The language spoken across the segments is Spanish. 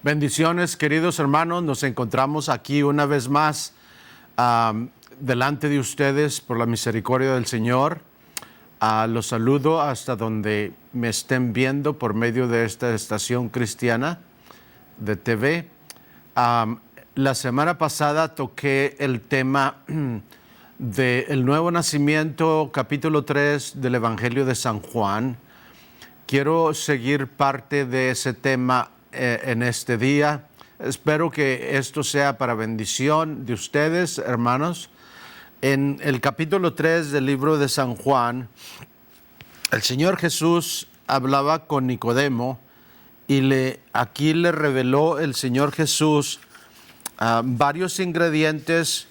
Bendiciones, queridos hermanos. Nos encontramos aquí una vez más delante de ustedes por la misericordia del Señor. Los saludo hasta donde me estén viendo por medio de esta estación cristiana de TV. La semana pasada toqué el tema del nuevo nacimiento, capítulo 3 del Evangelio de San Juan. Quiero seguir parte de ese tema en este día. Espero que esto sea para bendición de ustedes, hermanos. En el capítulo 3 del libro de San Juan, el Señor Jesús hablaba con Nicodemo y aquí le reveló el Señor Jesús varios ingredientes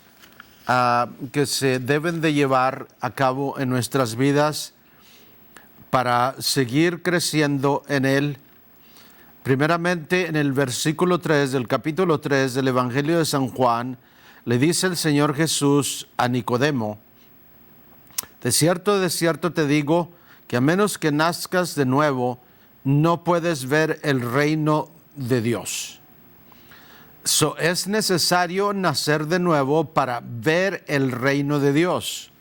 que se deben de llevar a cabo en nuestras vidas para seguir creciendo en Él. Primeramente, en el versículo 3 del capítulo 3 del Evangelio de San Juan, le dice el Señor Jesús a Nicodemo: de cierto te digo, que a menos que nazcas de nuevo, no puedes ver el reino de Dios. Es necesario nacer de nuevo para ver el reino de Dios.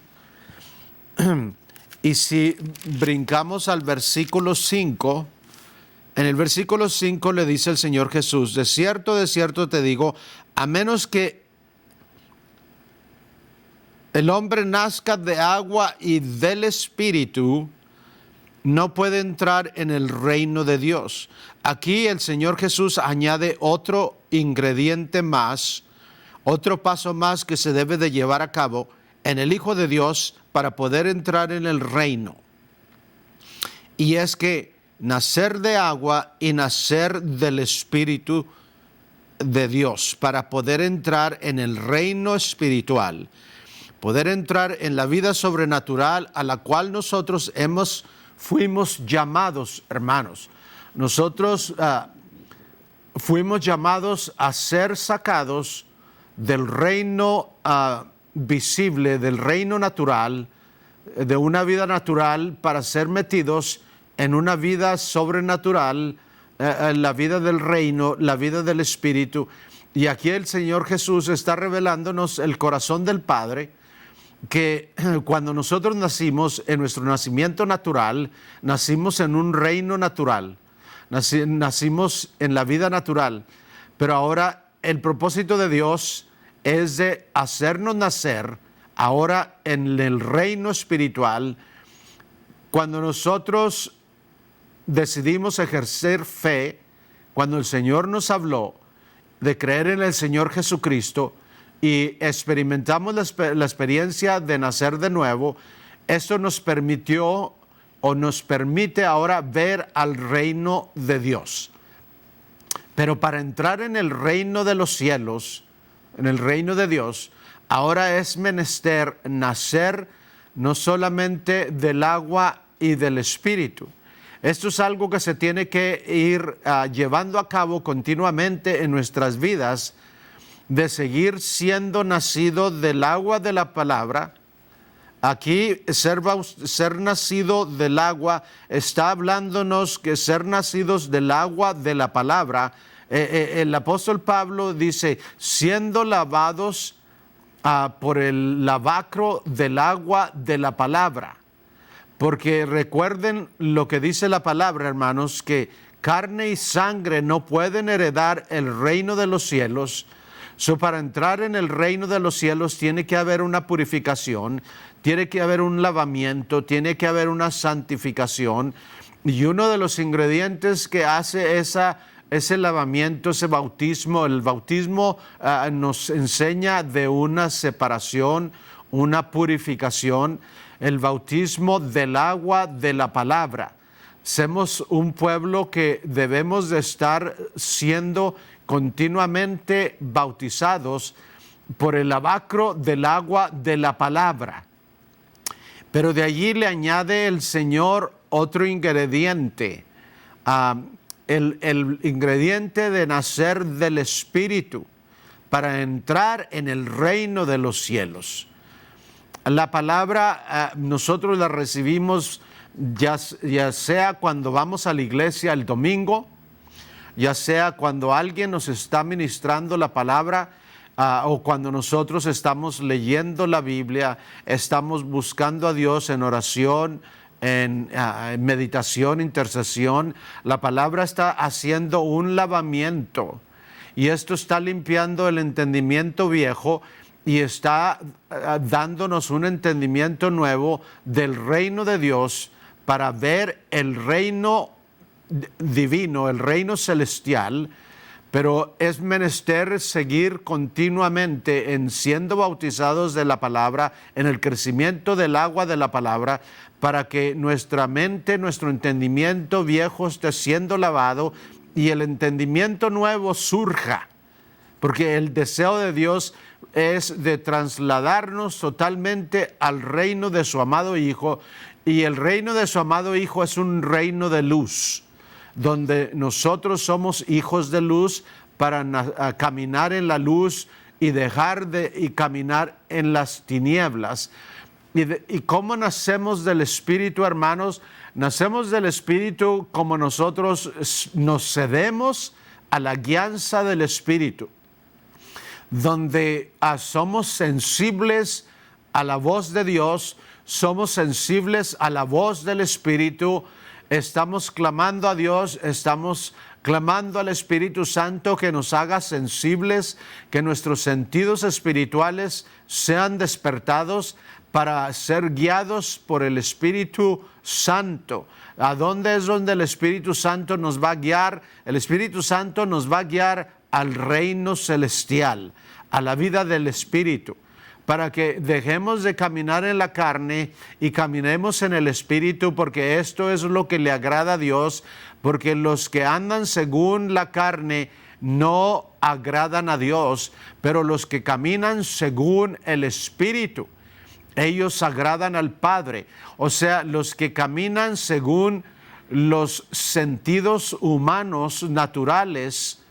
Y si brincamos al versículo 5, en el versículo 5 le dice el Señor Jesús: de cierto te digo, a menos que el hombre nazca de agua y del Espíritu, no puede entrar en el reino de Dios. Aquí el Señor Jesús añade otro ingrediente más, otro paso más que se debe de llevar a cabo en el Hijo de Dios para poder entrar en el reino. Y es que nacer de agua y nacer del Espíritu de Dios para poder entrar en el reino espiritual, poder entrar en la vida sobrenatural a la cual nosotros fuimos llamados, hermanos. Nosotros fuimos llamados a ser sacados del reino visible, del reino natural, de una vida natural, para ser metidos en una vida sobrenatural, la vida del reino, la vida del Espíritu. Y aquí el Señor Jesús está revelándonos el corazón del Padre, que cuando nosotros nacimos, en nuestro nacimiento natural, nacimos en un reino natural, nacimos en la vida natural, pero ahora el propósito de Dios es de hacernos nacer ahora en el reino espiritual. Cuando nosotros decidimos ejercer fe, cuando el Señor nos habló de creer en el Señor Jesucristo y experimentamos la experiencia de nacer de nuevo, esto nos permitió o nos permite ahora ver al reino de Dios. Pero para entrar en el reino de los cielos, en el reino de Dios, ahora es menester nacer no solamente del agua y del Espíritu. Esto es algo que se tiene que ir llevando a cabo continuamente en nuestras vidas, de seguir siendo nacido del agua de la palabra. Aquí ser nacido del agua está hablándonos que ser nacidos del agua de la palabra. El apóstol Pablo dice: siendo lavados por el lavacro del agua de la palabra. Porque recuerden lo que dice la palabra, hermanos, que carne y sangre no pueden heredar el reino de los cielos. Para entrar en el reino de los cielos tiene que haber una purificación, tiene que haber un lavamiento, tiene que haber una santificación. Y uno de los ingredientes que hace ese lavamiento, ese bautismo, el bautismo nos enseña de una separación, una purificación, el bautismo del agua de la palabra. Somos un pueblo que debemos de estar siendo continuamente bautizados por el lavacro del agua de la palabra. Pero de allí le añade el Señor otro ingrediente, el ingrediente de nacer del Espíritu para entrar en el reino de los cielos. La palabra nosotros la recibimos ya sea cuando vamos a la iglesia el domingo, ya sea cuando alguien nos está ministrando la palabra, o cuando nosotros estamos leyendo la Biblia, estamos buscando a Dios en oración, en meditación, intercesión. La palabra está haciendo un lavamiento y esto está limpiando el entendimiento viejo y está dándonos un entendimiento nuevo del reino de Dios para ver el reino divino, el reino celestial. Pero es menester seguir continuamente en siendo bautizados de la palabra, en el crecimiento del agua de la palabra, para que nuestra mente, nuestro entendimiento viejo esté siendo lavado y el entendimiento nuevo surja. Porque el deseo de Dios es de trasladarnos totalmente al reino de su amado Hijo, y el reino de su amado Hijo es un reino de luz, donde nosotros somos hijos de luz para caminar en la luz y dejar de caminar en las tinieblas. ¿Y cómo nacemos del Espíritu, hermanos? Nacemos del Espíritu como nosotros nos cedemos a la guianza del Espíritu, donde somos sensibles a la voz de Dios, somos sensibles a la voz del Espíritu. Estamos clamando a Dios, estamos clamando al Espíritu Santo que nos haga sensibles, que nuestros sentidos espirituales sean despertados para ser guiados por el Espíritu Santo. ¿A dónde es donde el Espíritu Santo nos va a guiar? El Espíritu Santo nos va a guiar al reino celestial, a la vida del Espíritu, para que dejemos de caminar en la carne y caminemos en el Espíritu, porque esto es lo que le agrada a Dios, porque los que andan según la carne no agradan a Dios, pero los que caminan según el Espíritu, ellos agradan al Padre. O sea, los que caminan según los sentidos humanos naturales,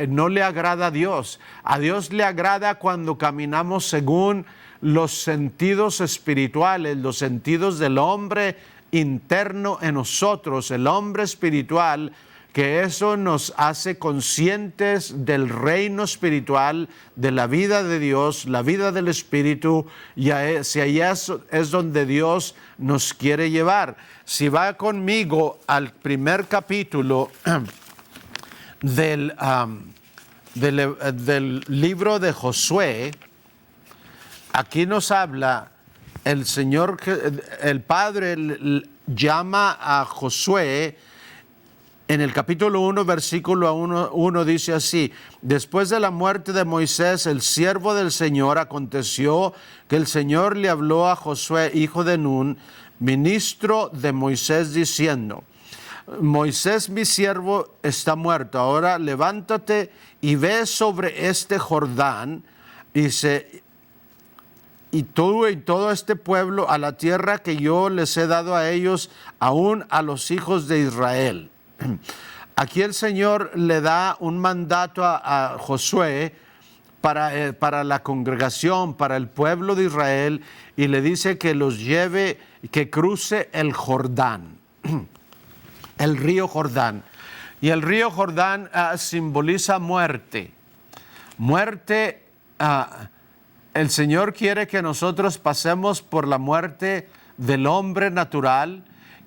no le agrada a Dios. A Dios le agrada cuando caminamos según los sentidos espirituales, los sentidos del hombre interno en nosotros, el hombre espiritual, que eso nos hace conscientes del reino espiritual, de la vida de Dios, la vida del Espíritu, y hacia allá es donde Dios nos quiere llevar. Si va conmigo al primer capítulo del libro de Josué, aquí nos habla el Señor, el Padre llama a Josué en el capítulo 1, versículo 1 dice así: después de la muerte de Moisés, el siervo del Señor, aconteció que el Señor le habló a Josué, hijo de Nun, ministro de Moisés, diciendo: Moisés, mi siervo, está muerto. Ahora levántate y ve sobre este Jordán, y tú y todo este pueblo a la tierra que yo les he dado a ellos, aún a los hijos de Israel. Aquí el Señor le da un mandato a Josué para la congregación, para el pueblo de Israel, y le dice que los lleve, que cruce el Jordán, el río Jordán. Y el río Jordán simboliza muerte. Muerte, el Señor quiere que nosotros pasemos por la muerte del hombre natural,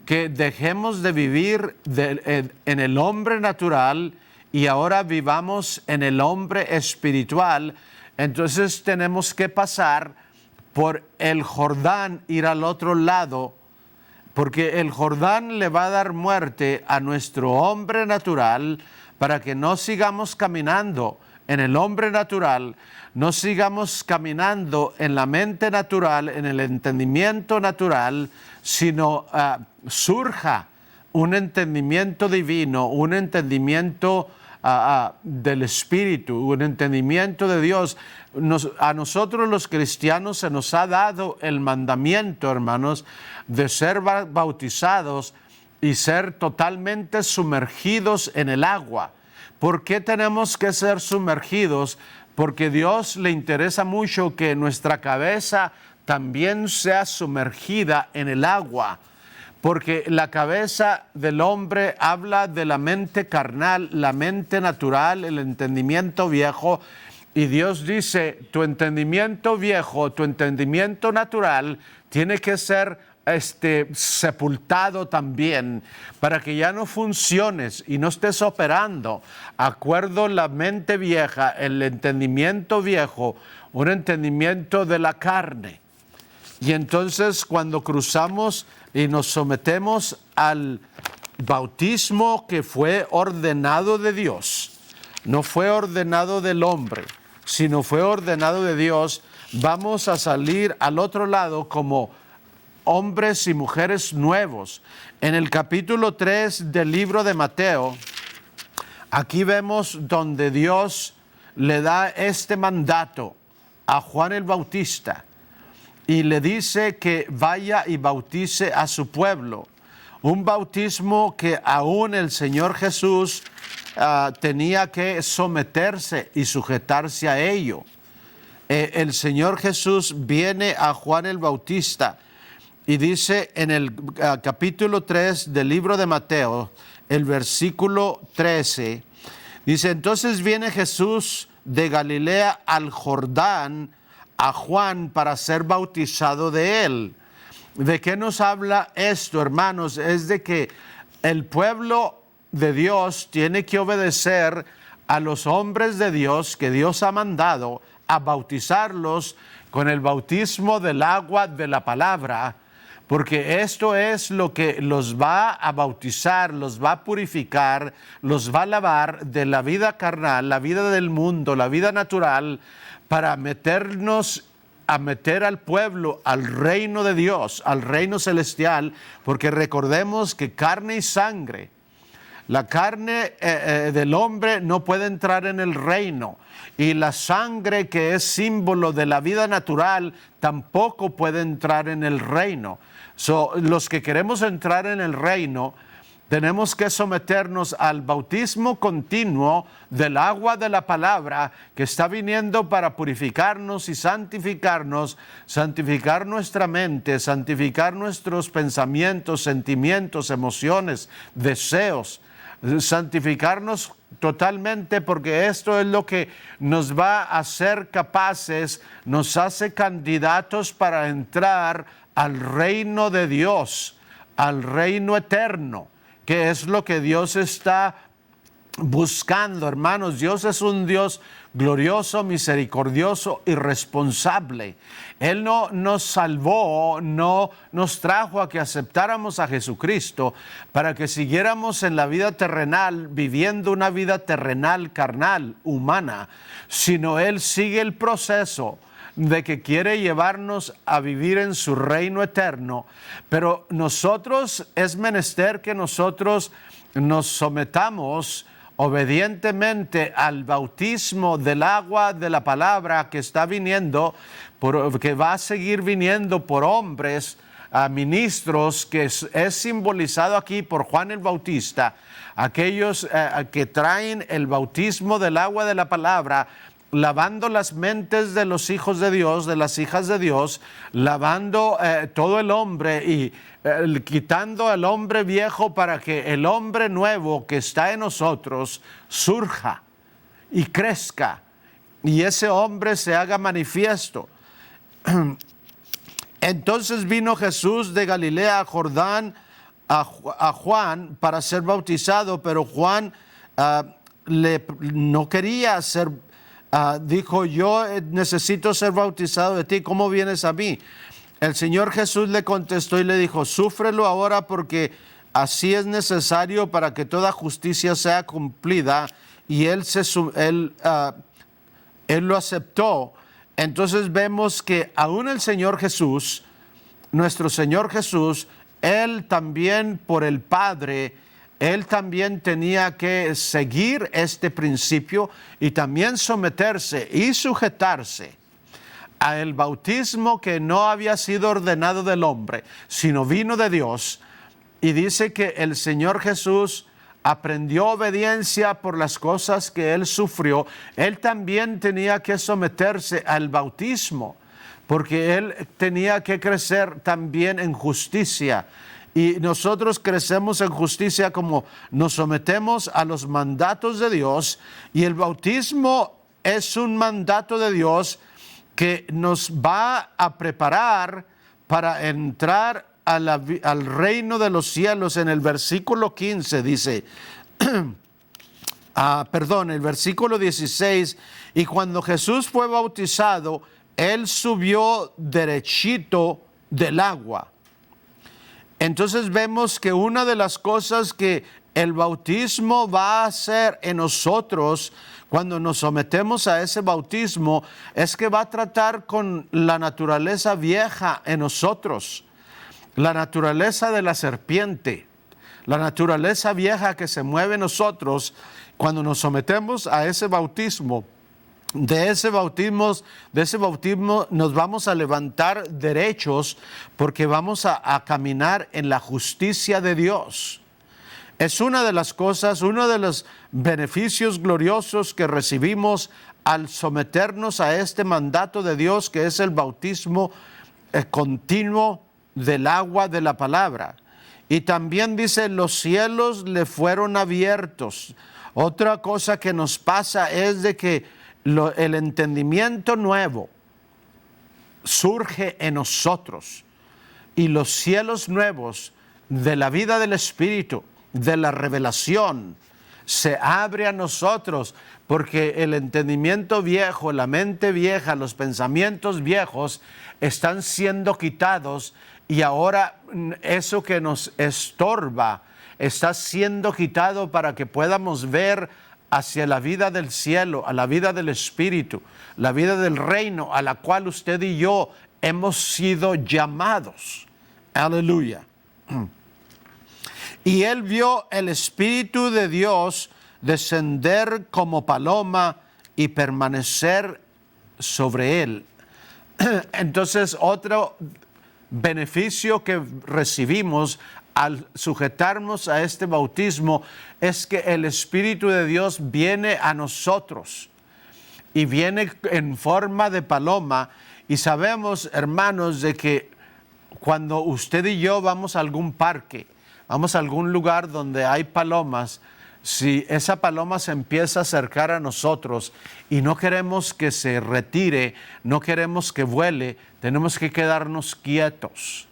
que dejemos de vivir en el hombre natural y ahora vivamos en el hombre espiritual. Entonces tenemos que pasar por el Jordán, ir al otro lado, porque el Jordán le va a dar muerte a nuestro hombre natural, para que no sigamos caminando en el hombre natural, no sigamos caminando en la mente natural, en el entendimiento natural, sino surja un entendimiento divino, un entendimiento del Espíritu, un entendimiento de Dios. A nosotros los cristianos se nos ha dado el mandamiento, hermanos, de ser bautizados y ser totalmente sumergidos en el agua. ¿Por qué tenemos que ser sumergidos? Porque a Dios le interesa mucho que nuestra cabeza también sea sumergida en el agua, porque la cabeza del hombre habla de la mente carnal, la mente natural, el entendimiento viejo, y Dios dice, tu entendimiento viejo, tu entendimiento natural tiene que ser sepultado también, para que ya no funciones y no estés operando acuerdo la mente vieja, el entendimiento viejo, un entendimiento de la carne. Y entonces cuando cruzamos y nos sometemos al bautismo que fue ordenado de Dios, no fue ordenado del hombre, sino fue ordenado de Dios, vamos a salir al otro lado como hombres y mujeres nuevos. En el capítulo 3 del libro de Mateo, aquí vemos donde Dios le da este mandato a Juan el Bautista y le dice que vaya y bautice a su pueblo. Un bautismo que aún el Señor Jesús tenía que someterse y sujetarse a ello. El Señor Jesús viene a Juan el Bautista y dice en el capítulo 3 del libro de Mateo, el versículo 13, dice, entonces viene Jesús de Galilea al Jordán a Juan para ser bautizado de él. ¿De qué nos habla esto, hermanos? Es de que el pueblo de Dios tiene que obedecer a los hombres de Dios que Dios ha mandado a bautizarlos con el bautismo del agua de la palabra, porque esto es lo que los va a bautizar, los va a purificar, los va a lavar de la vida carnal, la vida del mundo, la vida natural, para meter al pueblo al reino de Dios, al reino celestial, porque recordemos que carne y sangre, la carne del hombre no puede entrar en el reino, y la sangre, que es símbolo de la vida natural, tampoco puede entrar en el reino. Los que queremos entrar en el reino, tenemos que someternos al bautismo continuo del agua de la palabra que está viniendo para purificarnos y santificarnos, santificar nuestra mente, santificar nuestros pensamientos, sentimientos, emociones, deseos, santificarnos totalmente, porque esto es lo que nos va a hacer capaces, nos hace candidatos para entrar al reino de Dios, al reino eterno, que es lo que Dios está buscando, hermanos. Dios es un Dios glorioso, misericordioso y responsable. Él no nos salvó, no nos trajo a que aceptáramos a Jesucristo para que siguiéramos en la vida terrenal, viviendo una vida terrenal, carnal, humana, sino Él sigue el proceso de que quiere llevarnos a vivir en su reino eterno, pero nosotros es menester que nosotros nos sometamos obedientemente al bautismo del agua de la palabra que está viniendo, que va a seguir viniendo por hombres, ministros, que es simbolizado aquí por Juan el Bautista, aquellos que traen el bautismo del agua de la palabra, lavando las mentes de los hijos de Dios, de las hijas de Dios, lavando todo el hombre y quitando al hombre viejo para que el hombre nuevo que está en nosotros surja y crezca y ese hombre se haga manifiesto. Entonces vino Jesús de Galilea a Jordán a Juan para ser bautizado, pero Juan no quería ser dijo, yo necesito ser bautizado de ti, ¿cómo vienes a mí? El Señor Jesús le contestó y le dijo, súfrelo ahora porque así es necesario para que toda justicia sea cumplida. Y él lo aceptó. Entonces vemos que aún el Señor Jesús, nuestro Señor Jesús, Él también por el Padre, Él también tenía que seguir este principio y también someterse y sujetarse al bautismo que no había sido ordenado del hombre, sino vino de Dios. Y dice que el Señor Jesús aprendió obediencia por las cosas que Él sufrió. Él también tenía que someterse al bautismo, porque Él tenía que crecer también en justicia, Y nosotros crecemos en justicia como nos sometemos a los mandatos de Dios. Y el bautismo es un mandato de Dios que nos va a preparar para entrar al reino de los cielos. En el versículo 15 dice, el versículo 16, y cuando Jesús fue bautizado, Él subió derechito del agua. Entonces vemos que una de las cosas que el bautismo va a hacer en nosotros cuando nos sometemos a ese bautismo es que va a tratar con la naturaleza vieja en nosotros, la naturaleza de la serpiente, la naturaleza vieja que se mueve en nosotros. Cuando nos sometemos a ese bautismo, de ese bautismo nos vamos a levantar derechos porque vamos a caminar en la justicia de Dios. Es una de las cosas, uno de los beneficios gloriosos que recibimos al someternos a este mandato de Dios, que es el bautismo continuo del agua de la palabra. Y también dice, los cielos le fueron abiertos. Otra cosa que nos pasa es de que el entendimiento nuevo surge en nosotros y los cielos nuevos de la vida del Espíritu, de la revelación, se abre a nosotros, porque el entendimiento viejo, la mente vieja, los pensamientos viejos están siendo quitados y ahora eso que nos estorba está siendo quitado para que podamos ver hacia la vida del cielo, a la vida del Espíritu, la vida del reino a la cual usted y yo hemos sido llamados. Aleluya. Y él vio el Espíritu de Dios descender como paloma y permanecer sobre él. Entonces, otro beneficio que recibimos al sujetarnos a este bautismo es que el Espíritu de Dios viene a nosotros y viene en forma de paloma. Y sabemos, hermanos, de que cuando usted y yo vamos a algún parque, vamos a algún lugar donde hay palomas, si esa paloma se empieza a acercar a nosotros y no queremos que se retire, no queremos que vuele, tenemos que quedarnos quietos.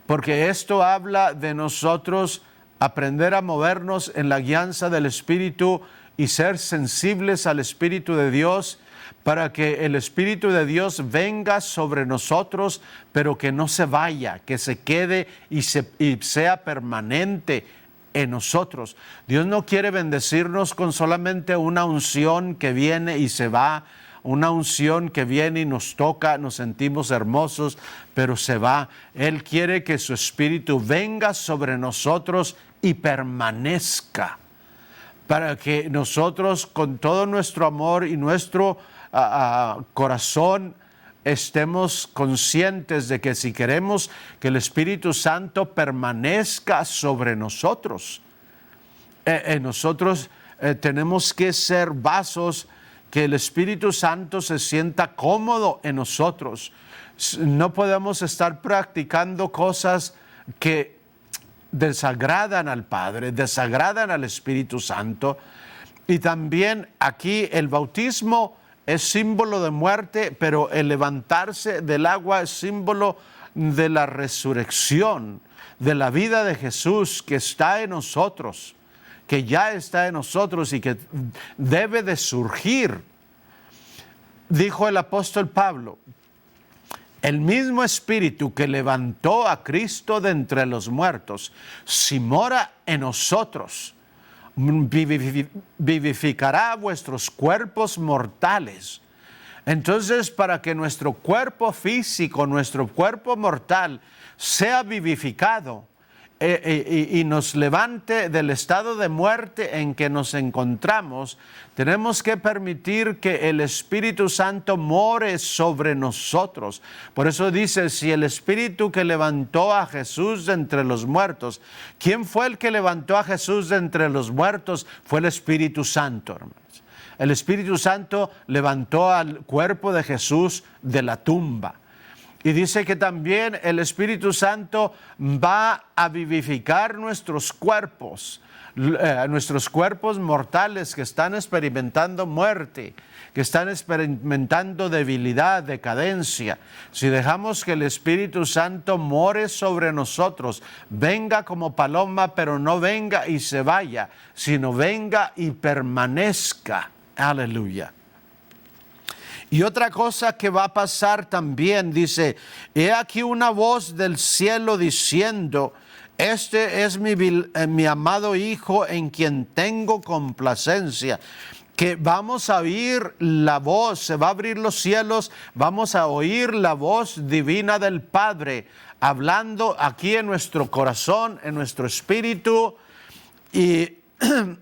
Porque esto habla de nosotros aprender a movernos en la guianza del Espíritu y ser sensibles al Espíritu de Dios, para que el Espíritu de Dios venga sobre nosotros, pero que no se vaya, que se quede y sea permanente en nosotros. Dios no quiere bendecirnos con solamente una unción que viene y se va, una unción que viene y nos toca, nos sentimos hermosos, pero se va. Él quiere que su Espíritu venga sobre nosotros y permanezca, para que nosotros con todo nuestro amor y nuestro corazón estemos conscientes de que si queremos que el Espíritu Santo permanezca sobre nosotros, nosotros tenemos que ser vasos que el Espíritu Santo se sienta cómodo en nosotros. No podemos estar practicando cosas que desagradan al Padre, desagradan al Espíritu Santo. Y también aquí el bautismo es símbolo de muerte, pero el levantarse del agua es símbolo de la resurrección, de la vida de Jesús que está en nosotros, que ya está en nosotros y que debe de surgir. Dijo el apóstol Pablo, el mismo Espíritu que levantó a Cristo de entre los muertos, si mora en nosotros, vivificará vuestros cuerpos mortales. Entonces, para que nuestro cuerpo físico, nuestro cuerpo mortal, sea vivificado y nos levante del estado de muerte en que nos encontramos, tenemos que permitir que el Espíritu Santo more sobre nosotros. Por eso dice, si el Espíritu que levantó a Jesús de entre los muertos, ¿quién fue el que levantó a Jesús de entre los muertos? Fue el Espíritu Santo, hermanos. El Espíritu Santo levantó al cuerpo de Jesús de la tumba. Y dice que también el Espíritu Santo va a vivificar nuestros cuerpos mortales que están experimentando muerte, que están experimentando debilidad, decadencia. Si dejamos que el Espíritu Santo more sobre nosotros, venga como paloma, pero no venga y se vaya, sino venga y permanezca. Aleluya. Y otra cosa que va a pasar también, dice, he aquí una voz del cielo diciendo, este es mi amado Hijo en quien tengo complacencia. Que vamos a oír la voz, se va a abrir los cielos, vamos a oír la voz divina del Padre, hablando aquí en nuestro corazón, en nuestro espíritu, y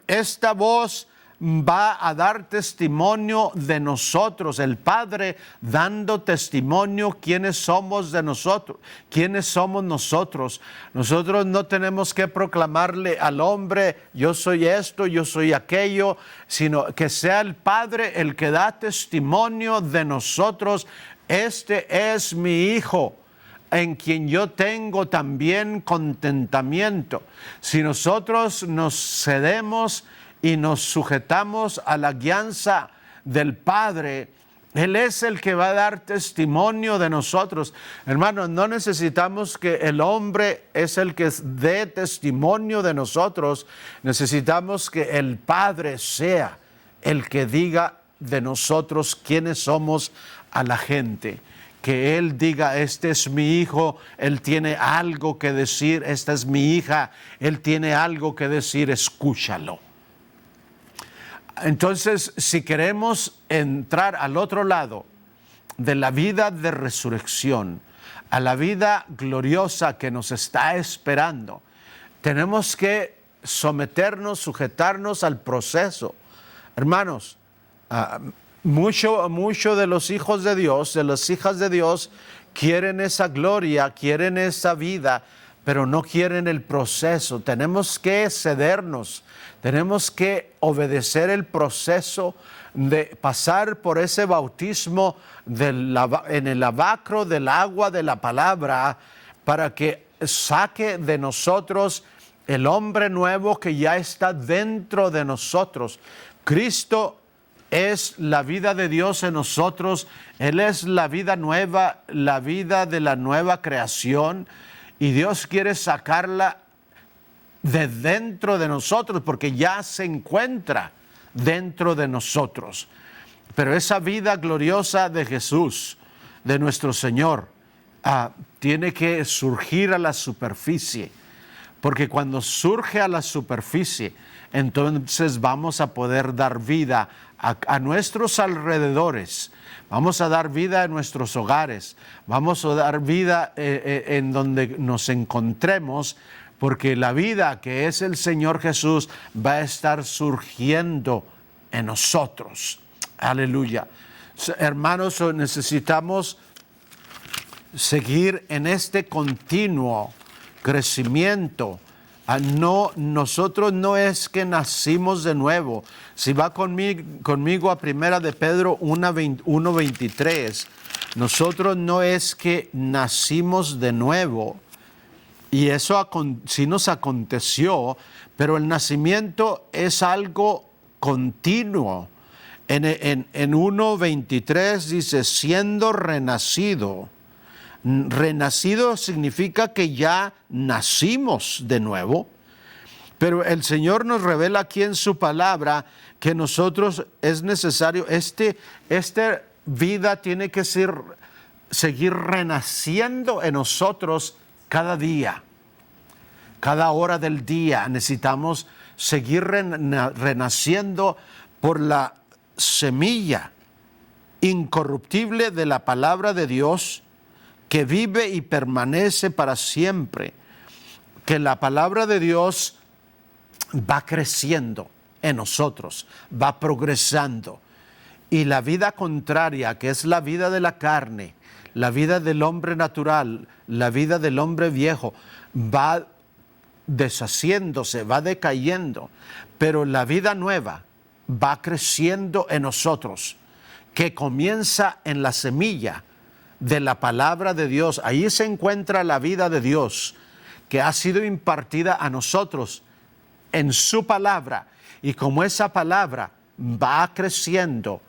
esta voz va a dar testimonio de nosotros, el Padre dando testimonio quiénes somos de nosotros, quiénes somos nosotros. Nosotros no tenemos que proclamarle al hombre, yo soy esto, yo soy aquello, sino que sea el Padre el que da testimonio de nosotros. Este es mi Hijo, en quien yo tengo también contentamiento. Si nosotros nos cedemos y nos sujetamos a la guianza del Padre, Él es el que va a dar testimonio de nosotros. Hermanos, no necesitamos que el hombre es el que dé testimonio de nosotros. Necesitamos que el Padre sea el que diga de nosotros quiénes somos a la gente. Que Él diga, este es mi hijo, Él tiene algo que decir, esta es mi hija, Él tiene algo que decir, escúchalo. Entonces, si queremos entrar al otro lado de la vida de resurrección, a la vida gloriosa que nos está esperando, tenemos que someternos, sujetarnos al proceso. Hermanos, mucho de los hijos de Dios, de las hijas de Dios, quieren esa gloria, quieren esa vida, pero no quieren el proceso. Tenemos que cedernos, tenemos que obedecer el proceso de pasar por ese bautismo en el lavacro del agua de la palabra, para que saque de nosotros el hombre nuevo que ya está dentro de nosotros. Cristo es la vida de Dios en nosotros. Él es la vida nueva, la vida de la nueva creación. Y Dios quiere sacarla de dentro de nosotros porque ya se encuentra dentro de nosotros. Pero esa vida gloriosa de Jesús, de nuestro Señor, tiene que surgir a la superficie. Porque cuando surge a la superficie, entonces vamos a poder dar vida a nuestros alrededores. Vamos a dar vida en nuestros hogares. Vamos a dar vida en donde nos encontremos, porque la vida que es el Señor Jesús va a estar surgiendo en nosotros. Aleluya. Hermanos, necesitamos seguir en este continuo crecimiento. Nosotros no es que nacimos de nuevo. Si va conmigo a Primera de Pedro 1:23, nosotros no es que nacimos de nuevo, y eso sí nos aconteció, pero el nacimiento es algo continuo. En 1:23 dice, siendo renacido. Renacido significa que ya nacimos de nuevo, pero el Señor nos revela aquí en su palabra que nosotros es necesario, esta vida tiene que seguir renaciendo en nosotros cada día, cada hora del día. Necesitamos seguir renaciendo por la semilla incorruptible de la palabra de Dios, que vive y permanece para siempre. Que la palabra de Dios va creciendo en nosotros, va progresando. Y la vida contraria, que es la vida de la carne, la vida del hombre natural, la vida del hombre viejo, va deshaciéndose, va decayendo. Pero la vida nueva va creciendo en nosotros, que comienza en la semilla de la palabra de Dios. Ahí se encuentra la vida de Dios que ha sido impartida a nosotros en su palabra. Y como esa palabra va creciendo,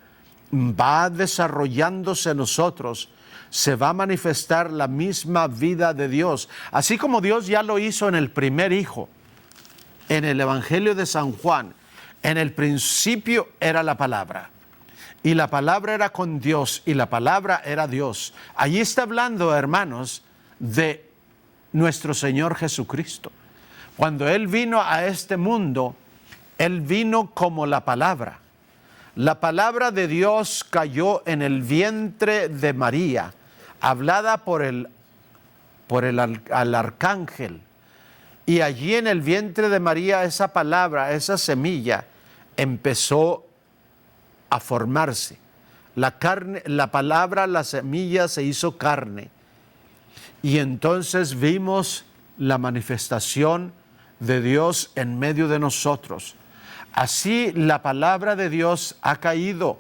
va desarrollándose en nosotros, se va a manifestar la misma vida de Dios. Así como Dios ya lo hizo en el primer hijo, en el Evangelio de San Juan. En el principio era la palabra, y la palabra era con Dios, y la palabra era Dios. Allí está hablando, hermanos, de nuestro Señor Jesucristo. Cuando Él vino a este mundo, Él vino como la palabra. La palabra de Dios cayó en el vientre de María, hablada por el arcángel. Y allí en el vientre de María esa palabra, esa semilla, empezó a formarse. La carne, la palabra, la semilla se hizo carne. Y entonces vimos la manifestación de Dios en medio de nosotros. Así la palabra de Dios ha caído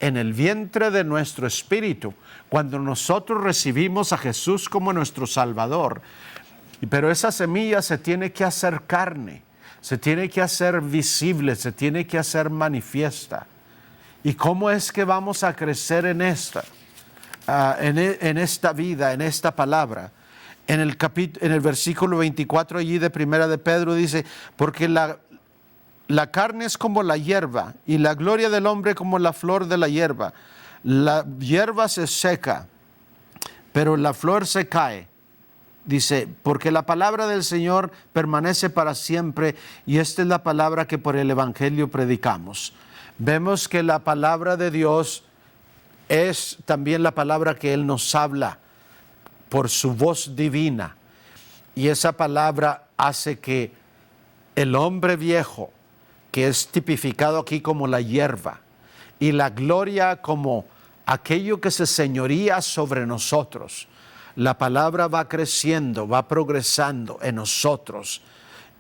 en el vientre de nuestro espíritu cuando nosotros recibimos a Jesús como nuestro Salvador. Pero esa semilla se tiene que hacer carne, se tiene que hacer visible, se tiene que hacer manifiesta. ¿Y cómo es que vamos a crecer en esta vida, en esta palabra? En el versículo 24 allí de Primera de Pedro dice, porque la carne es como la hierba y la gloria del hombre como la flor de la hierba. La hierba se seca, pero la flor se cae. Dice, porque la palabra del Señor permanece para siempre, y esta es la palabra que por el Evangelio predicamos. Vemos que la palabra de Dios es también la palabra que Él nos habla por su voz divina. Y esa palabra hace que el hombre viejo, que es tipificado aquí como la hierba, y la gloria como aquello que se señoría sobre nosotros, la palabra va creciendo, va progresando en nosotros,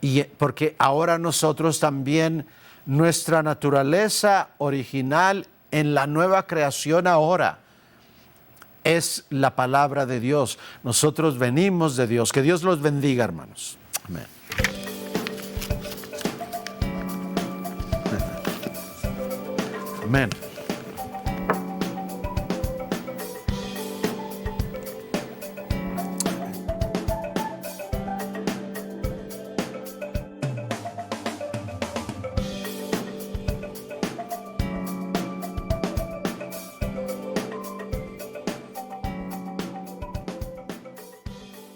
y porque ahora nosotros también, nuestra naturaleza original en la nueva creación ahora es la palabra de Dios. Nosotros venimos de Dios. Que Dios los bendiga, hermanos. Amén. Amén.